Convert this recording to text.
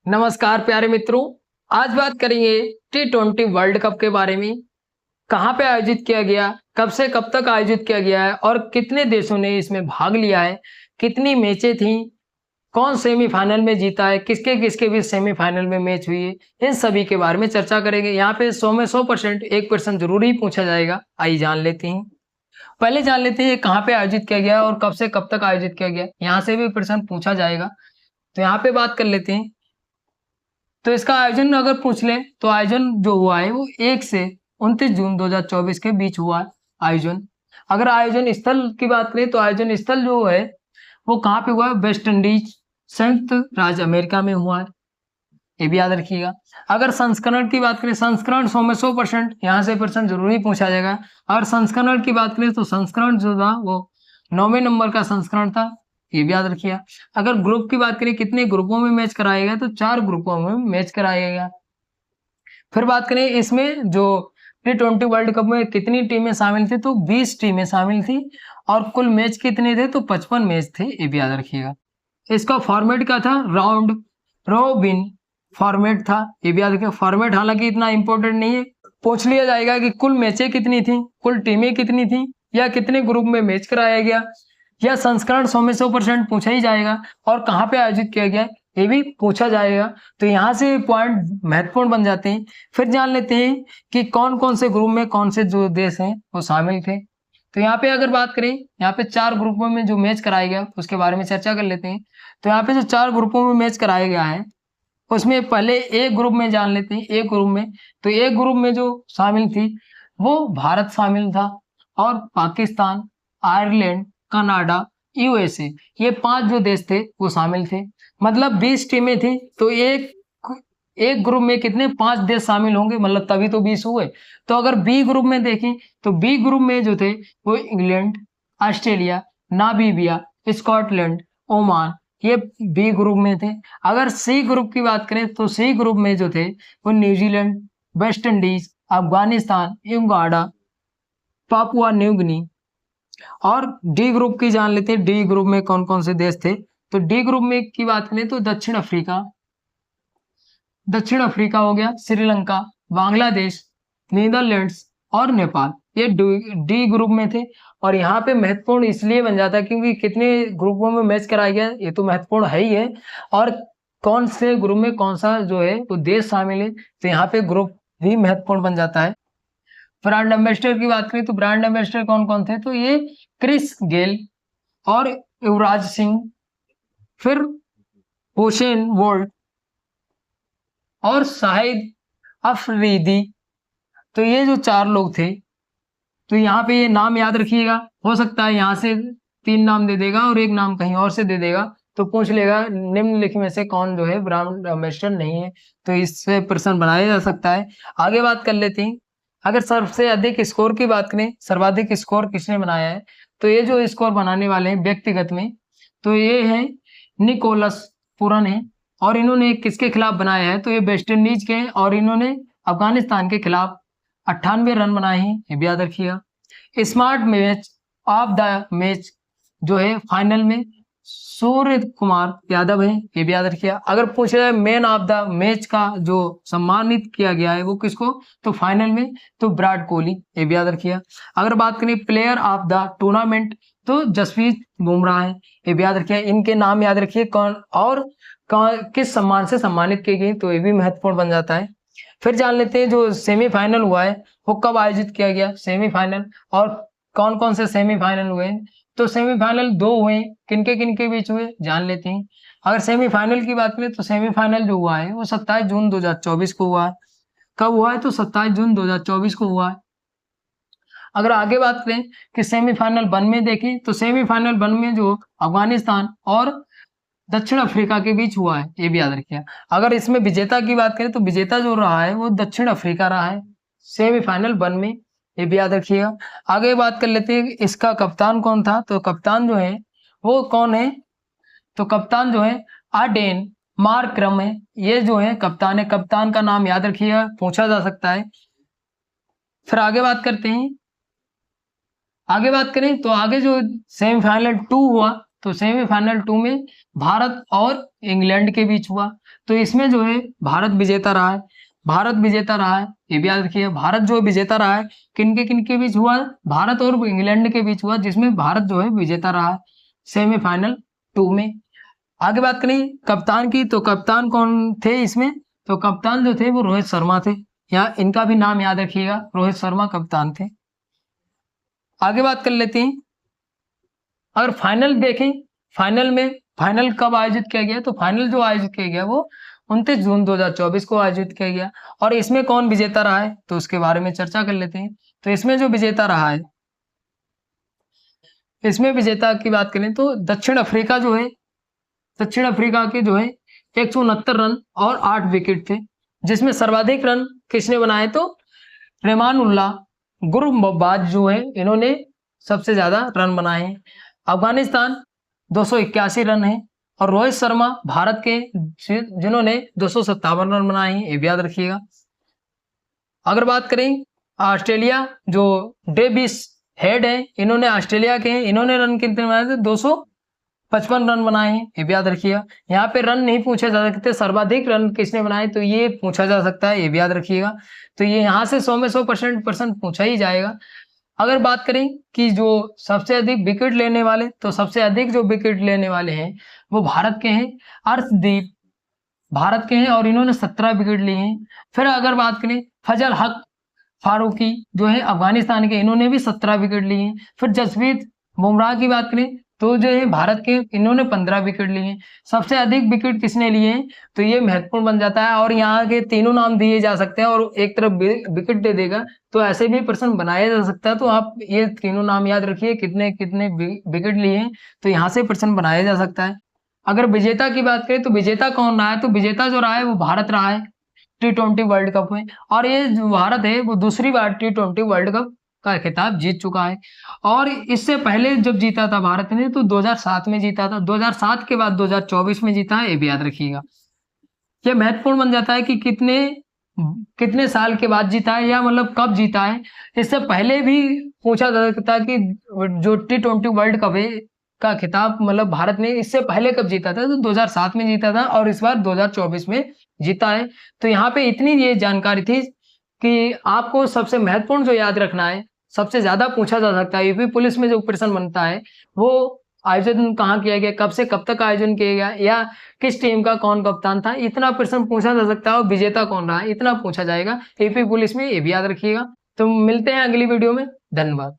नमस्कार प्यारे मित्रों। आज बात करेंगे T20 वर्ल्ड कप के बारे में। कहाँ पे आयोजित किया गया, कब से कब तक आयोजित किया गया है और कितने देशों ने इसमें भाग लिया है, कितनी मैचें थी, कौन सेमीफाइनल में जीता है, किसके किसके बीच सेमीफाइनल में मैच हुई है, इन सभी के बारे में चर्चा करेंगे। यहाँ पे 100 में 100% एक प्रश्न जरूर ही पूछा जाएगा। आइए जान लेते हैं। पहले जान लेते हैं कहाँ पे आयोजित किया गया और कब से कब तक आयोजित किया गया। यहाँ से भी प्रश्न पूछा जाएगा, तो यहाँ पे बात कर लेते हैं। तो इसका आयोजन अगर पूछ लें तो आयोजन जो हुआ है वो 1 से 29 जून 2024 के बीच हुआ है आयोजन। अगर आयोजन स्थल की बात करें तो आयोजन स्थल जो है वो कहाँ पे हुआ है, वेस्ट इंडीज संयुक्त राज्य अमेरिका में हुआ है, ये भी याद रखिएगा। अगर संस्करण की बात करें, संस्करण 100 में 100% यहाँ से प्रश्न जरूर ही पूछा जाएगा। अगर संस्करण की बात करें तो संस्करण जो था वो 9वें नंबर का संस्करण था, ये भी याद रखिएगा। अगर ग्रुप की बात करें कितने ग्रुपों में मैच कराया गया, तो 4 ग्रुपों में मैच कराया गया। फिर बात करें इसमें जो T20 वर्ल्ड कप में कितनी टीमें शामिल थी, तो 20 टीमें शामिल थी और कुल मैच कितने थे, तो 55 मैच थे, ये भी याद रखिएगा। इसका फॉर्मेट क्या था, राउंड रॉबिन फॉर्मेट था, ये भी याद रखिएगा। फॉर्मेट हालांकि इतना इंपॉर्टेंट नहीं है, पूछ लिया जाएगा कि कुल मैचें कितनी थी, कुल टीमें कितनी थी, या कितने ग्रुप में मैच कराया गया, या संस्करण 100 में 100% पूछा ही जाएगा, और कहाँ पे आयोजित किया गया ये भी पूछा जाएगा। तो यहाँ से पॉइंट महत्वपूर्ण बन जाते हैं। फिर जान लेते हैं कि कौन कौन से ग्रुप में कौन से जो देश हैं वो शामिल थे। तो यहाँ पे अगर बात करें, यहाँ पे 4 ग्रुपों में जो मैच कराया गया उसके बारे में चर्चा कर लेते हैं। तो यहाँ पे जो 4 ग्रुपों में मैच कराया गया है उसमें पहले एक ग्रुप में जान लेते हैं। एक ग्रुप में, तो एक ग्रुप में जो शामिल थी वो भारत शामिल था, और पाकिस्तान, आयरलैंड, कनाडा, यूएसए, ये 5 जो देश थे वो शामिल थे। मतलब 20 टीमें थी, तो एक ग्रुप में कितने 5 देश शामिल होंगे, मतलब तभी तो 20 हुए। तो अगर बी ग्रुप में देखें तो बी ग्रुप में जो थे वो England, Australia, Namibia, Scotland, Oman, ये बी ग्रुप में थे। अगर सी ग्रुप की बात करें तो सी ग्रुप में जो थे वो New Zealand, West Indies, Afghanistan, Uganda, Papua New Guinea. और डी ग्रुप की जान लेते हैं, डी ग्रुप में कौन कौन से देश थे। तो डी ग्रुप में की बात करें तो दक्षिण अफ्रीका हो गया, श्रीलंका, बांग्लादेश, नीदरलैंड्स और नेपाल, ये डी ग्रुप में थे। और यहाँ पे महत्वपूर्ण इसलिए बन जाता है क्योंकि कितने ग्रुपों में मैच कराया गया ये तो महत्वपूर्ण है ही है, और कौन से ग्रुप में कौन सा जो है वो देश शामिल है, तो यहाँ पे ग्रुप भी महत्वपूर्ण बन जाता है। ब्रांड एम्बेसडर की बात करें तो ब्रांड एम्बेसडर कौन कौन थे, तो ये क्रिस गेल और युवराज सिंह, फिर हुसैन बोल्ट और शाहिद अफरीदी। तो ये जो 4 लोग थे, तो यहाँ पे ये नाम याद रखिएगा। हो सकता है यहाँ से 3 नाम दे देगा और एक नाम कहीं और से दे देगा, तो पूछ लेगा निम्नलिखित में से कौन जो है ब्रांड एम्बेसडर नहीं है, तो इससे प्रश्न बनाया जा सकता है। आगे बात कर लेते हैं। अगर सबसे अधिक स्कोर की बात करें, सर्वाधिक स्कोर किसने बनाया है, तो ये जो स्कोर बनाने वाले हैं व्यक्तिगत में, तो ये है निकोलस पूरन है, और इन्होंने किसके खिलाफ बनाया है, तो ये वेस्ट इंडीज के हैं, और इन्होंने अफगानिस्तान के खिलाफ 98 रन बनाए हैं, ये भी याद रखिएगा। Smart match of the match जो है फाइनल में सूर्य कुमार यादव है, ये भी याद रखिएगा। अगर पूछा जाए मैन ऑफ द मैच का जो सम्मानित किया गया है वो किसको, तो फाइनल में तो विराट कोहली, ये भी याद रखिएगा। अगर बात करें प्लेयर ऑफ द टूर्नामेंट तो जसप्रीत बुमराह है, ये भी याद रखिएगा। इनके नाम याद रखिए कौन और किस सम्मान से सम्मानित की गई, तो ये भी महत्वपूर्ण बन जाता है। फिर जान लेते हैं जो सेमीफाइनल हुआ है वो कब आयोजित किया गया सेमीफाइनल, और कौन कौन से सेमीफाइनल हुए। तो सेमीफाइनल 2 हुए, किनके बीच हुए जान लेते हैं। अगर सेमीफाइनल की बात करें तो सेमीफाइनल जो हुआ है वो 27 जून 2024 को हुआ है। कब हुआ है, तो 27 जून 2024 को हुआ है। अगर आगे बात करें कि सेमीफाइनल 1 में देखें तो सेमीफाइनल 1 में जो अफगानिस्तान और दक्षिण अफ्रीका के बीच हुआ है, ये भी याद रखिए। अगर इसमें विजेता की बात करें तो विजेता जो रहा है वो दक्षिण अफ्रीका रहा है सेमीफाइनल 1 में, ये भी याद रखिएगा। आगे बात कर लेते हैं इसका कप्तान कौन था, तो कप्तान जो है वो कौन है, तो कप्तान जो है आडेन मार्करम है, ये जो है कप्तान है। कप्तान का नाम याद रखिएगा, पूछा जा सकता है। फिर आगे बात करते हैं। आगे बात करें तो आगे जो सेमीफाइनल 2 हुआ तो सेमीफाइनल 2 में भारत और इंग्लैंड के बीच हुआ। तो इसमें जो है भारत विजेता रहा है, भारत विजेता रहा है, ये भी याद रखिए। भारत जो विजेता रहा है किन के बीच हुआ? भारत और इंग्लैंड के बीच हुआ, जिसमें भारत जो है विजेता रहा है सेमीफाइनल 2 में। आगे बात करें कप्तान की, तो कप्तान कौन थे इसमें? तो कप्तान जो थे वो रोहित शर्मा थे, या इनका भी नाम याद रखिएगा, रोहित शर्मा कप्तान थे। आगे बात कर लेते हैं, अगर फाइनल देखें, फाइनल कब आयोजित किया गया? तो फाइनल जो आयोजित किया गया वो 29 जून 2024 को आयोजित किया गया। और इसमें कौन विजेता रहा है, तो उसके बारे में चर्चा कर लेते हैं। तो इसमें जो विजेता रहा है, इसमें विजेता की बात करें तो दक्षिण अफ्रीका जो है, दक्षिण अफ्रीका के जो है 169 रन और 8 विकेट थे, जिसमें सर्वाधिक रन किसने बनाए? तो रहमानुल्लाह गुरबाज जो है, इन्होंने सबसे ज्यादा रन बनाए हैं। अफगानिस्तान 281 रन है, और रोहित शर्मा भारत के जिन्होंने 257 रन बनाए हैं, ये भी याद रखिएगा। अगर बात करें ऑस्ट्रेलिया, जो डेविस हेड है, इन्होंने ऑस्ट्रेलिया के हैं, इन्होंने रन कितने बनाए थे? 255 रन बनाए हैं, ये भी याद रखिएगा। यहाँ पे रन नहीं पूछे जा सकते, सर्वाधिक रन किसने बनाए, तो ये पूछा जा सकता है, ये भी याद रखिएगा। तो ये यहाँ से 100 में 100% पूछा ही जाएगा। अगर बात करें कि जो सबसे अधिक विकेट लेने वाले, तो सबसे अधिक जो विकेट लेने वाले हैं वो भारत के हैं, अर्शदीप भारत के हैं, और इन्होंने 17 विकेट लिए हैं। फिर अगर बात करें फजल हक फारूकी जो है अफगानिस्तान के, इन्होंने भी 17 विकेट लिए हैं। फिर जसप्रीत बुमराह की बात करें तो जो है भारत के, इन्होंने 15 विकेट लिए हैं। सबसे अधिक विकेट किसने लिए हैं, तो ये महत्वपूर्ण बन जाता है। और यहाँ के तीनों नाम दिए जा सकते हैं, और एक तरफ विकेट दे देगा, तो ऐसे भी प्रश्न बनाया जा सकता है। तो आप ये तीनों नाम याद रखिए, कितने कितने विकेट लिए हैं, तो यहाँ से प्रश्न बनाया जा सकता है। अगर विजेता की बात करें तो विजेता कौन रहा है, तो विजेता जो रहा है वो भारत रहा है T20 वर्ल्ड कप में। और ये जो भारत है वो दूसरी बार T20 वर्ल्ड कप का खिताब जीत चुका है। और इससे पहले जब जीता था भारत ने, तो 2007 में जीता था, 2007 के बाद 2024 में जीता है, ये भी याद रखिएगा। ये महत्वपूर्ण बन जाता है कि कितने कितने साल के बाद जीता है, या मतलब कब जीता है। इससे पहले भी पूछा जा सकता है कि जो T20 वर्ल्ड कप है का खिताब, मतलब भारत ने इससे पहले कब जीता था, तो 2007 में जीता था, और इस बार 2024 में जीता है। तो यहाँ पे इतनी ये जानकारी थी कि आपको सबसे महत्वपूर्ण जो याद रखना है, सबसे ज्यादा पूछा जा सकता है यूपी पुलिस में जो प्रश्न बनता है, वो आयोजन कहाँ किया गया, कब से कब तक आयोजन किया गया, या किस टीम का कौन कप्तान था, इतना प्रश्न पूछा जा सकता है। और विजेता कौन रहा है, इतना पूछा जाएगा यूपी पुलिस में, ये भी याद रखिएगा। तो मिलते हैं अगली वीडियो में, धन्यवाद।